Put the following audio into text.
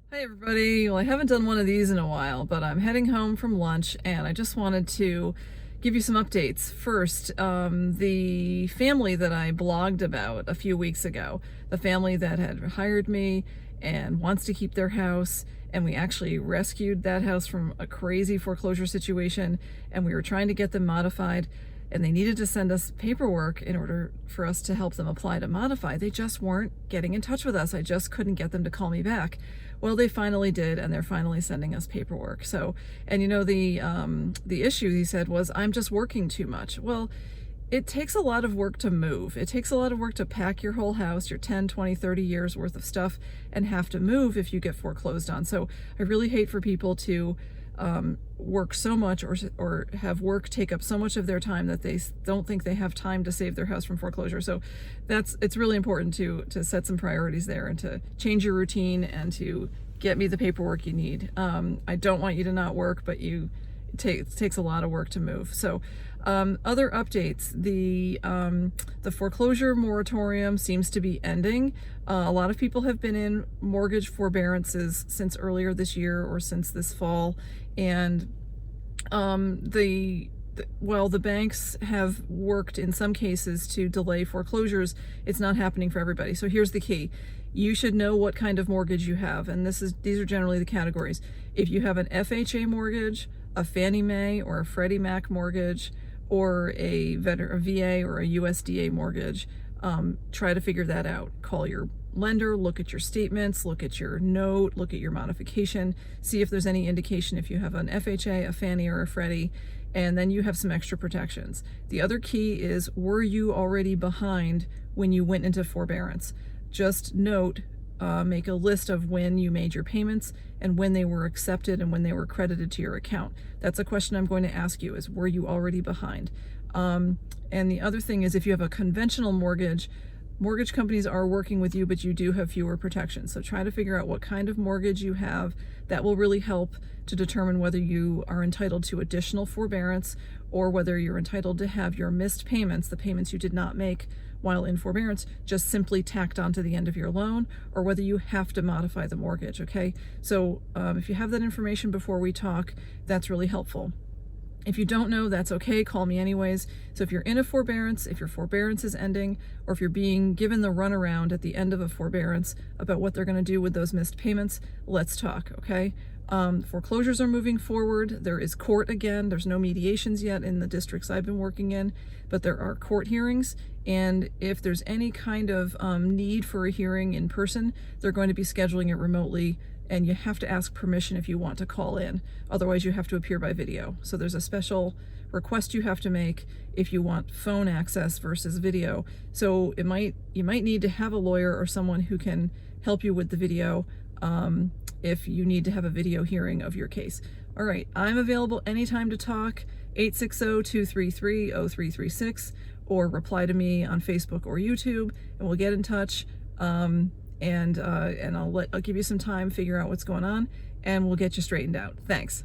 Hi everybody. Well, I haven't done one of these in a while, but I'm heading home from lunch and I just wanted to give you some updates. First, the family that I blogged about a few weeks ago, the family that had hired me and wants to keep their house, and we actually rescued that house from a crazy foreclosure situation, and we were trying to get them modified, and they needed to send us paperwork in order for us to help them apply to modify. They just weren't getting in touch with us. I just couldn't get them to call me back. Well, they finally did, and they're finally sending us paperwork. So, and you know, the issue, he said, was I'm just working too much. Well, it takes a lot of work to move. It takes a lot of work to pack your whole house, your 10, 20, 30 years worth of stuff, and have to move if you get foreclosed on. So I really hate for people to work so much or have work take up so much of their time that they don't think they have time to save their house from foreclosure. So it's really important to set some priorities there and to change your routine and to get me the paperwork you need. I don't want you to not work, but it takes a lot of work to move. So other updates, the foreclosure moratorium seems to be ending. A lot of people have been in mortgage forbearances since earlier this year or since this fall, and the banks have worked in some cases to delay foreclosures. It's not happening for everybody. So here's the key. You should know what kind of mortgage you have, and these are generally the categories. If you have an FHA mortgage, a Fannie Mae or a Freddie Mac mortgage, or a VA or a USDA mortgage, try to figure that out. Call your lender, look at your statements, look at your note, look at your modification, see if there's any indication if you have an FHA, a Fannie, or a Freddie, and then you have some extra protections. The other key is, were you already behind when you went into forbearance? Just note, make a list of when you made your payments and when they were accepted and when they were credited to your account. That's a question I'm going to ask you, is were you already behind? And the other thing is, if you have a conventional mortgage companies are working with you, but you do have fewer protections. So try to figure out what kind of mortgage you have. That will really help to determine whether you are entitled to additional forbearance or whether you're entitled to have your missed payments, the payments you did not make while in forbearance, just simply tacked onto the end of your loan, or whether you have to modify the mortgage, okay? So if you have that information before we talk, that's really helpful. If you don't know, that's okay, call me anyways. So if you're in a forbearance, if your forbearance is ending, or if you're being given the runaround at the end of a forbearance about what they're gonna do with those missed payments, let's talk, okay? Foreclosures are moving forward. There is court again. There's no mediations yet in the districts I've been working in, but there are court hearings. And if there's any kind of need for a hearing in person, they're going to be scheduling it remotely, and you have to ask permission if you want to call in. Otherwise, you have to appear by video. So there's a special request you have to make if you want phone access versus video. So you might need to have a lawyer or someone who can help you with the video if you need to have a video hearing of your case. All right, I'm available anytime to talk, 860-233-0336, or reply to me on Facebook or YouTube, and we'll get in touch. And I'll give you some time, figure out what's going on, and we'll get you straightened out. Thanks.